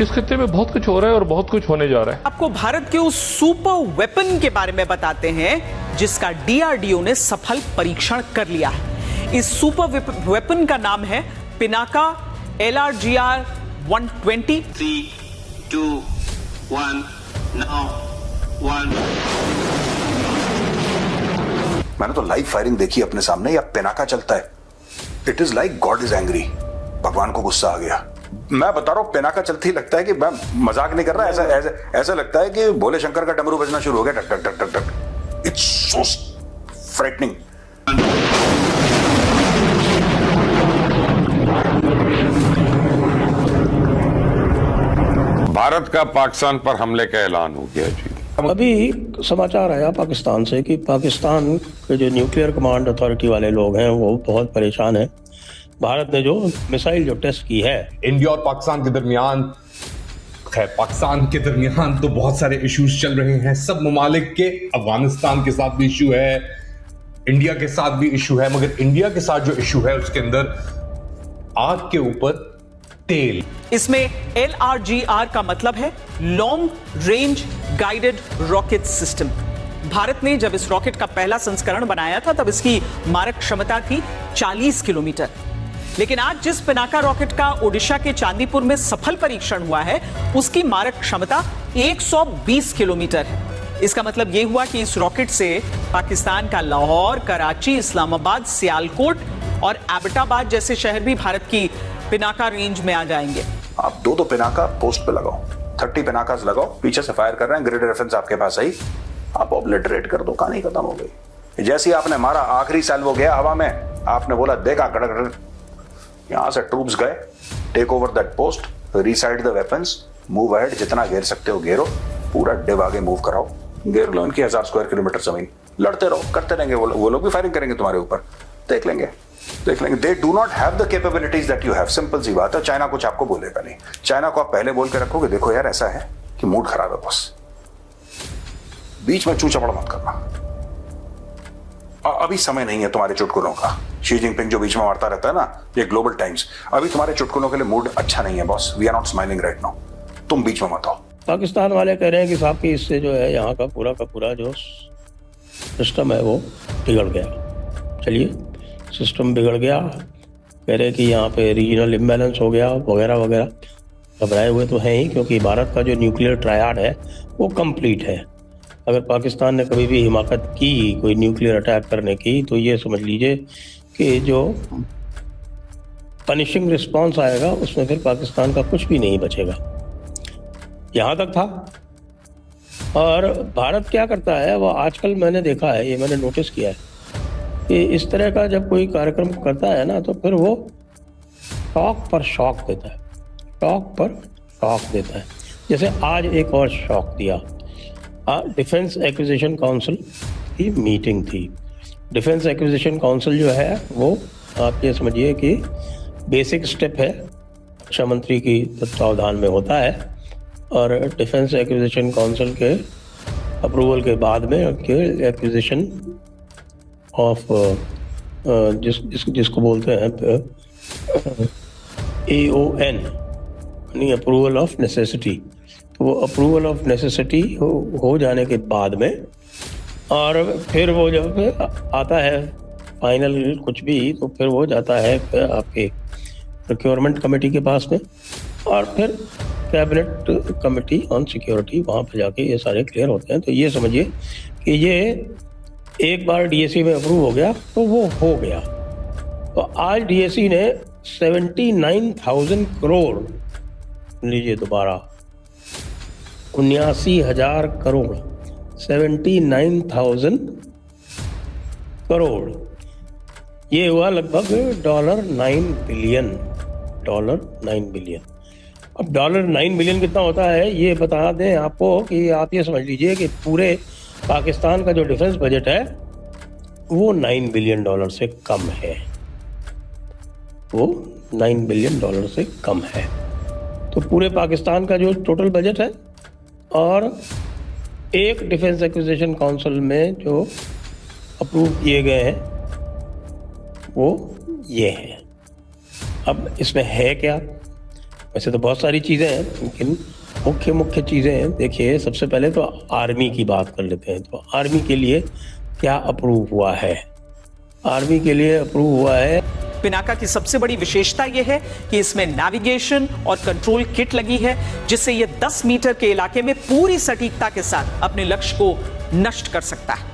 इस खत्ते में बहुत कुछ हो रहा है और बहुत कुछ होने जा रहा है। आपको भारत के उस सुपर वेपन के बारे में बताते हैं जिसका डीआरडीओ ने सफल परीक्षण कर लिया है। इस सुपर वेपन का नाम है पिनाका LRGR 120। 3, 2, 1, now, 1। मैंने तो लाइव फायरिंग देखी अपने सामने, या पिनाका चलता है। It is like God is angry, भगवान को गुस्सा आ गया। मैं बता रहा हूं, पिनाका चलती ही लगता है कि मैं मजाक नहीं कर रहा, ऐसा लगता है कि भोले शंकर का डमरू बजना शुरू हो गया, टक टक टक टक टक। It's so frightening. भारत का पाकिस्तान पर हमले का ऐलान हो गया जी। अभी समाचार आया पाकिस्तान से कि पाकिस्तान के जो न्यूक्लियर कमांड अथॉरिटी वाले लोग हैं वो बहुत परेशान हैं। भारत ने जो मिसाइल जो टेस्ट की है इंडिया और पाकिस्तान के दरमियान, पाकिस्तान के दरमियान तो बहुत सारे इश्यूज चल रहे हैं। सब ममालिक के, अफगानिस्तान के साथ भी इशू है, इंडिया के साथ भी इशू है, मगर इंडिया के साथ जो इशू है उसके अंदर आग के ऊपर तेल। इसमें LRGR का मतलब है long range guided rocket system. Bharat ने जब इस रॉकेट का पहला संस्करण बनाया था तब इसकी मारक क्षमता थी 40 किलोमीटर। लेकिन आज जिस पिनाका रॉकेट का ओडिशा के चांदीपुर में सफल परीक्षण हुआ है उसकी मारक क्षमता 120 किलोमीटर है। इसका मतलब यह हुआ कि इस रॉकेट से पाकिस्तान का लाहौर, कराची, इस्लामाबाद, सियालकोट और एबटाबाद जैसे शहर भी भारत की पिनाका रेंज में आ जाएंगे। आप दो पिनाका पोस्ट पे लगाओ, 30 पिनाकास लगाओ, पीछे से फायर कर रहे हैं, ग्रिड रेफरेंस आपके पास आई, आप ऑब्लिटरेट कर दो, कहानी खत्म हो गई। जैसे ही आपने मारा, आखिरी सैल्वो गया हवा में, आपने बोला देखा कड़क, यहां से ट्रूप्स गए, take over that post, reside the weapons, move ahead, जितना घेर सकते हो घेरो, पूरा डिव आगे मूव कराओ, घेर लो इनकी 1000 स्क्वायर किलोमीटर जमीन, लड़ते रहो, करते रहेंगे, वो लोग भी फायरिंग करेंगे तुम्हारे ऊपर, देख लेंगे। They do not have the capabilities that you have. Simple सी बात है, चाइना कुछ आपको बोलेगा नहीं। चाइना को आप पहले बोल के रखोगे, देखो यार ऐसा है कि मूड खराब है बस, बीच में चूचा बड़ा मत करना, अभी समय नहीं है तुम्हारे चुटकुलों का। शी जिनपिंग जो बीच में मारता रहता है ना, ये ग्लोबल टाइम्स, अभी तुम्हारे चुटकुलों के लिए मूड अच्छा नहीं है boss, we are not smiling right now, तुम बीच में मत आओ। पाकिस्तान वाले कह रहे हैं कि साहब की इससे जो है यहाँ का पूरा जो सिस्टम है वो बिगड़ गया। चलिए, सिस्टम बिगड़ गया, कह रहे हैं कि यहाँ पे रीजनल इम्बैलेंस हो गया वगैरह वगैरह। घबराए हुए तो हैं ही, क्योंकि भारत का जो न्यूक्लियर ट्रायड है वो कंप्लीट है। अगर पाकिस्तान ने कभी भी हिमाकत की कोई न्यूक्लियर अटैक करने की, तो ये समझ लीजिए कि जो पनिशिंग रिस्पॉन्स आएगा उसमें फिर पाकिस्तान का कुछ भी नहीं बचेगा। यहाँ तक था। और भारत क्या करता है, वो आजकल मैंने देखा है, ये मैंने नोटिस किया है कि इस तरह का जब कोई कार्यक्रम करता है ना, तो फिर वो शॉक पर शॉक देता है, शॉक पर शॉक देता है। जैसे आज एक और शॉक दिया, डिफेंस एक्विजिशन काउंसिल की मीटिंग थी। डिफेंस एक्विजिशन काउंसिल जो है वो आप ये समझिए कि बेसिक स्टेप है, रक्षा मंत्री की तत्वावधान में होता है, और डिफेंस एक्विजिशन काउंसिल के अप्रूवल के बाद में एक्विजिशन ऑफ जिसको बोलते हैं AON, यानी अप्रूवल ऑफ नेसेसिटी। तो वो अप्रूवल ऑफ नेसेसिटी हो जाने के बाद में, और फिर वो जब आता है फाइनल कुछ भी, तो फिर वो जाता है आपके प्रोक्योरमेंट कमेटी के पास में, और फिर कैबिनेट कमेटी ऑन सिक्योरिटी, वहाँ पर जाके ये सारे क्लियर होते हैं। तो ये समझिए कि ये एक बार DSC में अप्रूव हो गया तो वो हो गया। तो आज DSC ने 79,000 करोड़, लीजिए दोबारा, 79,000 करोड़, 79,000 करोड़, ये हुआ लगभग $9 बिलियन। अब $9 बिलियन कितना होता है ये बता दें आपको, कि आप ये समझ लीजिए कि पूरे पाकिस्तान का जो डिफेंस बजट है वो $9 बिलियन से कम है, वो $9 बिलियन से कम है। तो पूरे पाकिस्तान का जो टोटल बजट है, और एक डिफेंस एक्विजिशन काउंसिल में जो अप्रूव किए गए हैं वो ये है। अब इसमें है क्या, वैसे तो बहुत सारी चीज़ें हैं, लेकिन मुख्य चीज़ें हैं। देखिए, सबसे पहले तो आर्मी की बात कर लेते हैं। तो आर्मी के लिए क्या अप्रूव हुआ है? आर्मी के लिए अप्रूव हुआ है, पिनाका की सबसे बड़ी विशेषता यह है कि इसमें नेविगेशन और कंट्रोल किट लगी है, जिससे यह 10 मीटर के इलाके में पूरी सटीकता के साथ अपने लक्ष्य को नष्ट कर सकता है।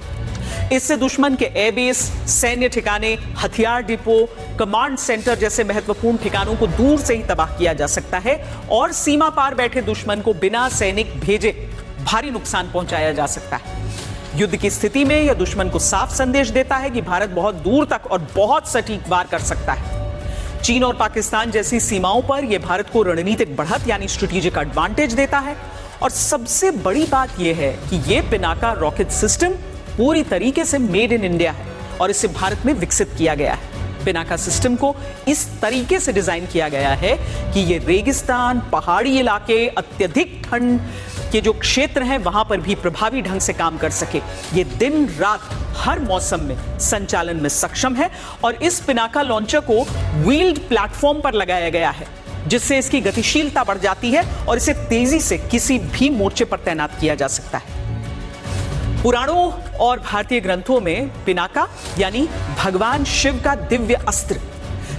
इससे दुश्मन के एयरबेस, सैन्य ठिकाने, हथियार डिपो, कमांड सेंटर जैसे महत्वपूर्ण ठिकानों को दूर से ही तबाह किया जा सकता है और सीमा पार बैठे दुश्मन को बिना सैनिक भेजे भारी नुकसान पहुंचाया जा सकता है। युद्ध की स्थिति में यह दुश्मन को साफ संदेश देता है कि भारत बहुत दूर तक और बहुत सटीक वार कर सकता है। चीन और पाकिस्तान जैसी सीमाओं पर यह भारत को रणनीतिक बढ़त यानी स्ट्रेटेजिक एडवांटेज देता है। और सबसे बड़ी बात यह है कि यह पिनाका रॉकेट सिस्टम पूरी तरीके से मेड इन इंडिया है और इसे भारत में विकसित किया गया है। पिनाका सिस्टम को इस तरीके से डिजाइन किया गया है कि ये रेगिस्तान, पहाड़ी इलाके, अत्यधिक ठंड के जो क्षेत्र हैं वहां पर भी प्रभावी ढंग से काम कर सके। ये दिन रात हर मौसम में संचालन में सक्षम है और इस पिनाका लॉन्चर को व्हील्ड प्लेटफॉर्म पर लगाया गया है, जिससे इसकी गतिशीलता बढ़ जाती है और इसे तेजी से किसी भी मोर्चे पर तैनात किया जा सकता है। पुराणों और भारतीय ग्रंथों में पिनाका यानी भगवान शिव का दिव्य अस्त्र,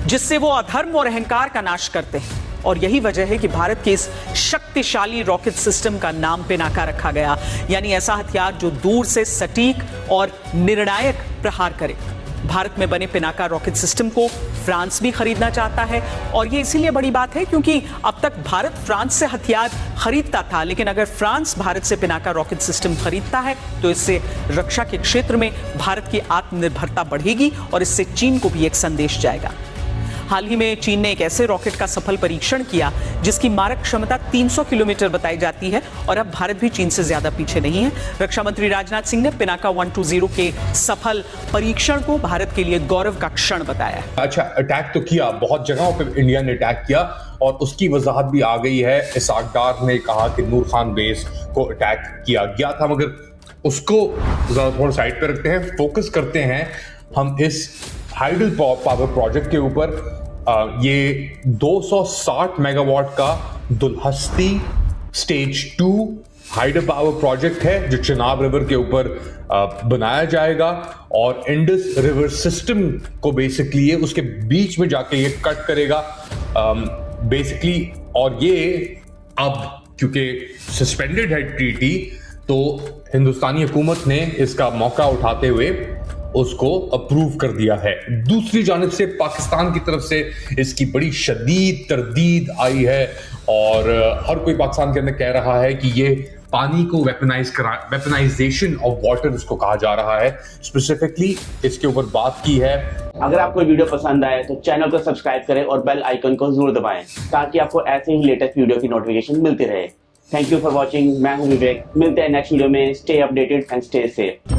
जिससे वो अधर्म और अहंकार का नाश करते हैं, और यही वजह है कि भारत के इस शक्तिशाली रॉकेट सिस्टम का नाम पिनाका रखा गया, यानी ऐसा हथियार जो दूर से सटीक और निर्णायक प्रहार करे। भारत में बने पिनाका रॉकेट सिस्टम को फ्रांस भी खरीदना चाहता है और ये इसीलिए बड़ी बात है क्योंकि अब तक भारत फ्रांस से हथियार खरीदता था, लेकिन अगर फ्रांस भारत से पिनाका रॉकेट सिस्टम खरीदता है तो इससे रक्षा के क्षेत्र में भारत की आत्मनिर्भरता बढ़ेगी और इससे चीन को भी एक संदेश जाएगा। हाल ही में चीन ने एक ऐसे रॉकेट का सफल परीक्षण किया जिसकी मारक क्षमता 300 किलोमीटर बताई जाती है और अब भारत भी चीन से ज्यादा पीछे नहीं है। रक्षा मंत्री राजनाथ सिंह ने पिनाका 120 के सफल परीक्षण को भारत के लिए गौरव का क्षण बताया। अच्छा, अटैक तो किया, बहुत जगहों पे इंडिया ने अटैक किया और उसकी वजाहत भी आ गई है। इसाक डार ने कहा कि नूर खान बेस को अटैक किया गया था, मगर उसको थोड़ा साइड पे रखते हैं, फोकस करते हैं हम इस हाइडल पावर प्रोजेक्ट के ऊपर। ये 260 मेगावाट का Dulhasti stage 2 hydel power project है जो चिनाब रिवर के ऊपर बनाया जाएगा और इंडस रिवर सिस्टम को बेसिकली उसके बीच में जाके ये कट करेगा बेसिकली। और ये अब क्योंकि सस्पेंडेड है ट्रीटी, तो हिंदुस्तानी हुकूमत ने इसका मौका उठाते हुए उसको अप्रूव कर दिया है। दूसरी जानिब से पाकिस्तान की तरफ से इसकी बड़ी शदीद तरदीद आई है और हर कोई पाकिस्तान के अंदर कह रहा है कि ये पानी को वेपनाइजेशन ऑफ वाटर इसको कहा जा रहा है। स्पेसिफिकली इसके ऊपर बात की है। अगर आपको वीडियो पसंद आए तो चैनल को सब्सक्राइब करें और बेल आइकन को जरूर दबाएं ताकि आपको ऐसे ही लेटेस्ट वीडियो की नोटिफिकेशन मिलती रहे। Thank you for watching. मैं हूं विवेक। मिलते हैं नेक्स्ट वीडियो में। Stay updated and stay safe.